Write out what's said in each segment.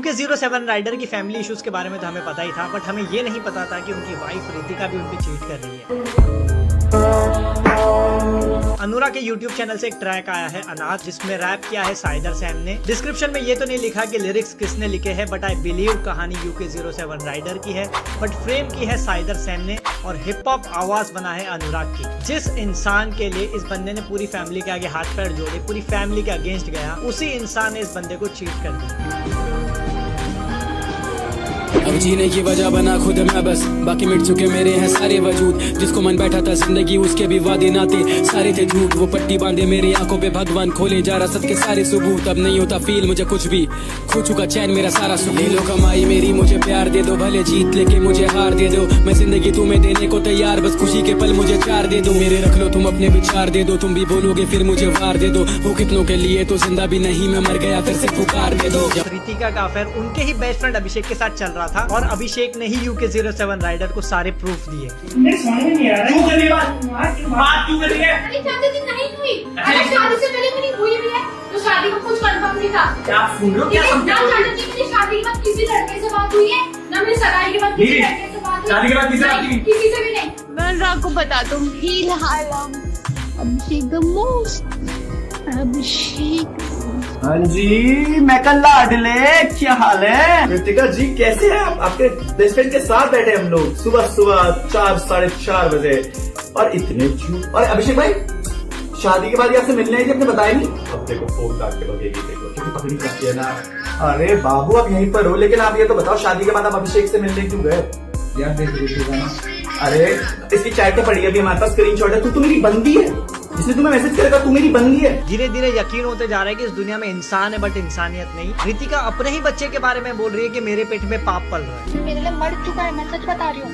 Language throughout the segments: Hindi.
UK07 राइडर की फैमिली इश्यूज के बारे में तो हमें पता ही था, बट हमें ये नहीं पता था कि उनकी वाइफ रितिका भी उन पे चीट कर रही है। अनुराग के YouTube चैनल से एक ट्रैक आया है अनाथ, जिसमें रैप किया है साइदर सैम ने। डिस्क्रिप्शन में ये तो नहीं लिखा कि लिरिक्स किसने लिखे हैं, बट आई बिलीव कहानी UK07 राइडर की है, बट फ्रेम की है साइदर सैम ने और हिप हॉप आवाज बना है अनुराग की। जिस इंसान के लिए इस बंदे ने पूरी फैमिली के आगे हाथ पैर जोड़े, पूरी फैमिली के अगेंस्ट गया, उसी इंसान ने इस बंदे को चीट कर दिया। अब जीने की वजह बना खुद मैं बस, बाकी मिट चुके मेरे हैं सारे वजूद। जिसको मन बैठा था जिंदगी उसके भी वादे नाते सारे थे झूठ। वो पट्टी बांधे मेरी आंखों पे भगवान खोले जा रहा सच के सारे सबूत। अब नहीं होता फील मुझे कुछ भी, खो चुका चैन मेरा सारा सुकून। ले लो कमाई मेरी मुझे प्यार दे दो, भले जीत लेके मुझे हार दे दो। मैं जिंदगी तुम्हें देने को तैयार, बस खुशी के पल मुझे चार दे दो। मेरे रख लो तुम अपने विचार दे दो, तुम भी बोलोगे फिर मुझे वार दे दो। वो कितनों के लिए तो जिंदा भी नहीं, मैं मर गया फिर से पुकार दे दो। रितिका का अफेयर उनके ही बेस्ट फ्रेंड अभिषेक के साथ चल रहा था और अभिषेक ने ही UK07 राइडर को सारे प्रूफ दिए। समझ में नहीं आ रहा है बात क्यों कर रही है? अरे शादी दिन नहीं हुई, अरे शादी से पहले मेरी हुई भी है, तो शादी का कुछ कंफर्म नहीं था। क्या सुन रहे हो? क्या समझ रहे हो? मेरी शादी के बाद किसी लड़के से बात हुई है, ना मेरी सगाई के बाद किसी लड़के से बात हुई। शादी के बाद किसी से बात हुई? किसी से भी नहीं। मैं अनुराग को बता दूं, फिलहाल अभिषेक द मोस्ट, अभिषेक। हाँ जी, मैं कल लाडले, क्या हाल है? रितिका जी कैसे हैं आप? आपके बेस्ट फ्रेंड के साथ बैठे हम लोग सुबह सुबह 4 साढ़े 4 बजे और इतने झूठ। और अभिषेक भाई शादी के बाद ही आपसे मिलने आई थी, आपने बताया नहीं। अब देखो फोन काट के बगेगी, देखो क्योंकि पकड़ी जाती है ना। अरे बाबू आप यहीं पर हो, लेकिन आप ये तो बताओ शादी के बाद आप अभिषेक से मिलने क्यों गए? यार देख रही ना, अरे इसकी चैट पड़ी है अभी हमारे पास, स्क्रीनशॉट है। तू मेरी बंदी है, जिसने तुम्हें मैसेज करेगा तू मेरी बंदी है। धीरे धीरे यकीन होते जा रहा है कि इस दुनिया में इंसान है बट इंसानियत नहीं। रितिका अपने ही बच्चे के बारे में बोल रही है कि मेरे पेट में पाप पल रहा है। मेरे लिए मर चुका है, मैं सच बता रही हूँ।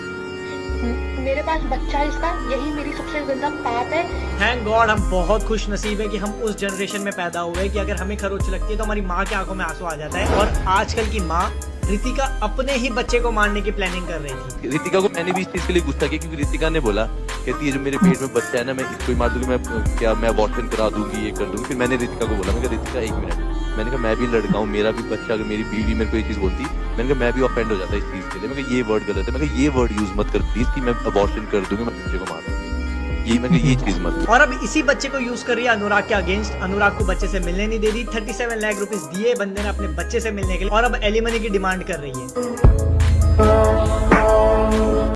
मेरे पास बच्चा है इसका, यही मेरी सबसे गंदा पाप है। थैंक गॉड हम बहुत खुश नसीब है कि हम उस जनरेशन में पैदा हुए कि अगर हमें खरोच लगती है तो हमारी माँ की आंखों में आंसू आ जाता है। और आजकल की माँ रितिका अपने ही बच्चे को मारने की प्लानिंग कर रही थी। रितिका को मैंने भी इस चीज के लिए गुस्सा किया क्योंकि रितिका ने बोला, कहती है जो मेरे पेट में बच्चा है ना, मैं इसको ही मार दूंगी, मैं अबॉर्शन करा दूंगी, ये कर दूंगी। फिर मैंने रितिका को बोला, मैं कहा रितिका एक मिनट, मैंने कहा मैं भी लड़का हूँ, मेरा भी बच्चा, अगर मेरी बीवी मेरे को ये चीज बोलती, मैंने कहा मैं भी ऑफेंड हो जाता इस चीज के लिए। मैं कहा ये वर्ड गलत है, मैं कहा ये वर्ड यूज मत कर प्लीज कि मैं अबॉर्शन कर दूंगी, मैं बच्चे को मार दूंगी, ये मैं ये चीज मत। और अब इसी बच्चे को यूज कर रही है अनुराग के अगेंस्ट। अनुराग को बच्चे से मिलने नहीं दे रही। 37 लाख रुपीस दिए बंदे ने अपने बच्चे से मिलने के लिए और अब एलिमनी की डिमांड कर रही है।